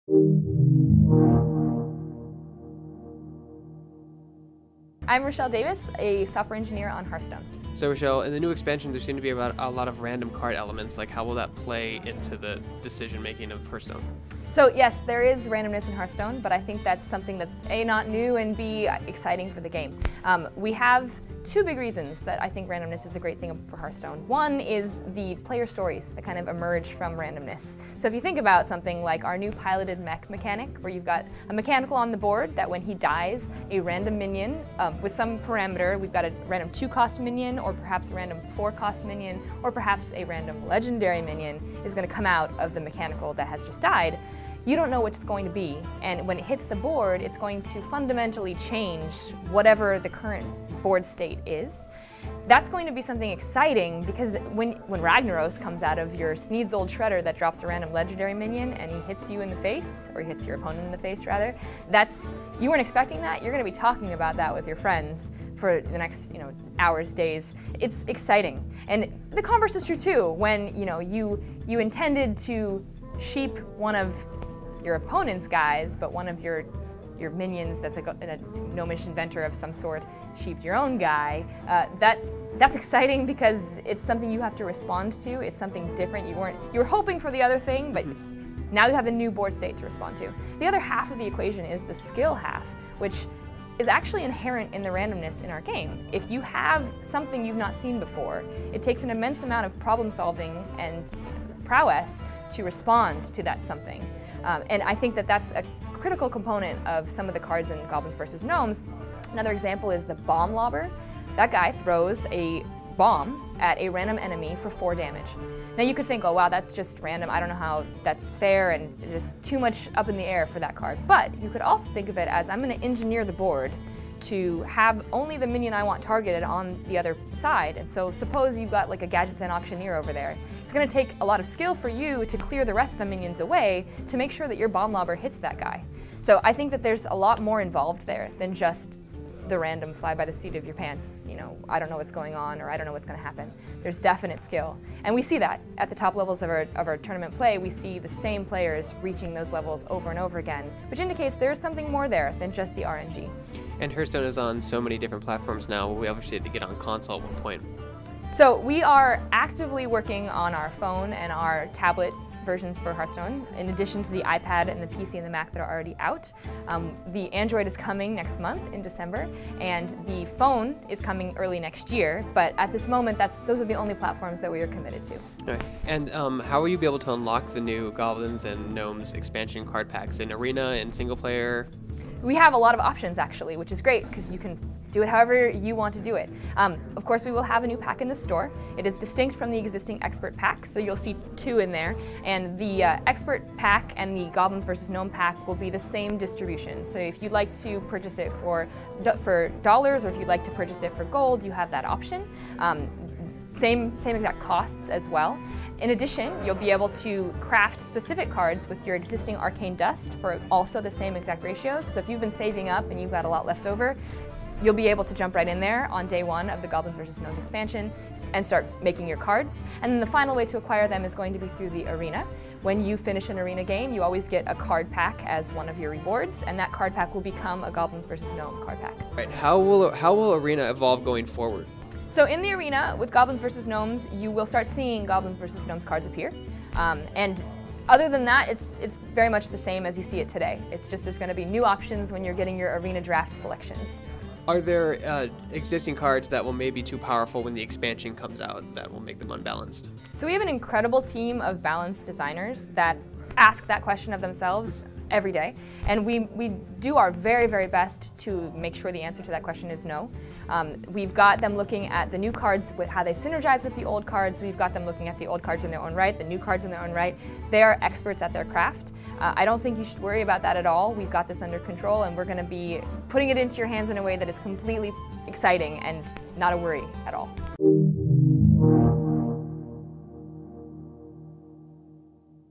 I'm Rachelle Davis, a software engineer on Hearthstone. So Rachelle, in the new expansion, there seem to be a lot of random card elements. Like, how will that play into the decision-making of Hearthstone? So yes, there is randomness in Hearthstone, but I think that's something that's A, not new, and B, exciting for the game. We have two big reasons that I think randomness is a great thing for Hearthstone. One is the player stories that kind of emerge from randomness. So if you think about something like our new piloted mech mechanic, where you've got a mechanical on the board that when he dies, a random minion with some parameter, we've got a random 2-cost minion, or perhaps a random 4-cost minion, or perhaps a random legendary minion is going to come out of the mechanical that has just died. You don't know what it's going to be, and when it hits the board, it's going to fundamentally change whatever the current board state is. That's going to be something exciting because when Ragnaros comes out of your Sneed's Old Shredder that drops a random legendary minion and he hits you in the face, or he hits your opponent in the face rather, you weren't expecting that. You're going to be talking about that with your friends for the next hours, days. It's exciting, and the converse is true too. When you intended to sheep one of your opponent's guys, but one of your minions that's like a gnomish inventor of some sort sheeped your own guy, that's exciting because it's something you have to respond to. It's something different. You were hoping for the other thing, but now you have a new board state to respond to. The other half of the equation is the skill half, which is actually inherent in the randomness in our game. If you have something you've not seen before, it takes an immense amount of problem solving and prowess to respond to that something. And I think that that's a critical component of some of the cards in Goblins vs. Gnomes. Another example is the Bomb Lobber. That guy throws a bomb at a random enemy for 4 damage. Now you could think, oh wow, that's just random. I don't know how that's fair, and just too much up in the air for that card. But you could also think of it as, I'm going to engineer the board to have only the minion I want targeted on the other side. And so suppose you've got like a Gadgets and Auctioneer over there. It's going to take a lot of skill for you to clear the rest of the minions away to make sure that your Bomb Lobber hits that guy. So I think that there's a lot more involved there than just the random fly by the seat of your pants, I don't know what's going on, or I don't know what's going to happen. There's definite skill. And we see that at the top levels of our tournament play. We see the same players reaching those levels over and over again, which indicates there's something more there than just the RNG. And Hearthstone is on so many different platforms now. We obviously had to get on console at one point. So we are actively working on our phone and our tablet versions for Hearthstone, in addition to the iPad and the PC and the Mac that are already out. The Android is coming next month in December, and the phone is coming early next year, but at this moment, those are the only platforms that we are committed to. All right. And how will you be able to unlock the new Goblins and Gnomes expansion card packs in Arena and single player? We have a lot of options actually, which is great because you can do it however you want to do it. Of course, we will have a new pack in the store. It is distinct from the existing Expert pack, so you'll see 2 in there. And the Expert pack and the Goblins vs. Gnome pack will be the same distribution. So if you'd like to purchase it for dollars, or if you'd like to purchase it for gold, you have that option. Same exact costs as well. In addition, you'll be able to craft specific cards with your existing Arcane Dust for also the same exact ratios. So if you've been saving up and you've got a lot left over, you'll be able to jump right in there on day 1 of the Goblins vs. Gnomes expansion and start making your cards. And then the final way to acquire them is going to be through the Arena. When you finish an Arena game, you always get a card pack as one of your rewards, and that card pack will become a Goblins vs. Gnome card pack. Right. How will Arena evolve going forward? So in the Arena, with Goblins vs. Gnomes, you will start seeing Goblins vs. Gnomes cards appear. And other than that, it's very much the same as you see it today. It's just there's going to be new options when you're getting your Arena draft selections. Are there existing cards that will maybe be too powerful when the expansion comes out that will make them unbalanced? So we have an incredible team of balanced designers that ask that question of themselves every day, and we do our very, very best to make sure the answer to that question is no. We've got them looking at the new cards, with how they synergize with the old cards. We've got them looking at the old cards in their own right, the new cards in their own right. They are experts at their craft. I don't think you should worry about that at all. We've got this under control, and we're going to be putting it into your hands in a way that is completely exciting and not a worry at all.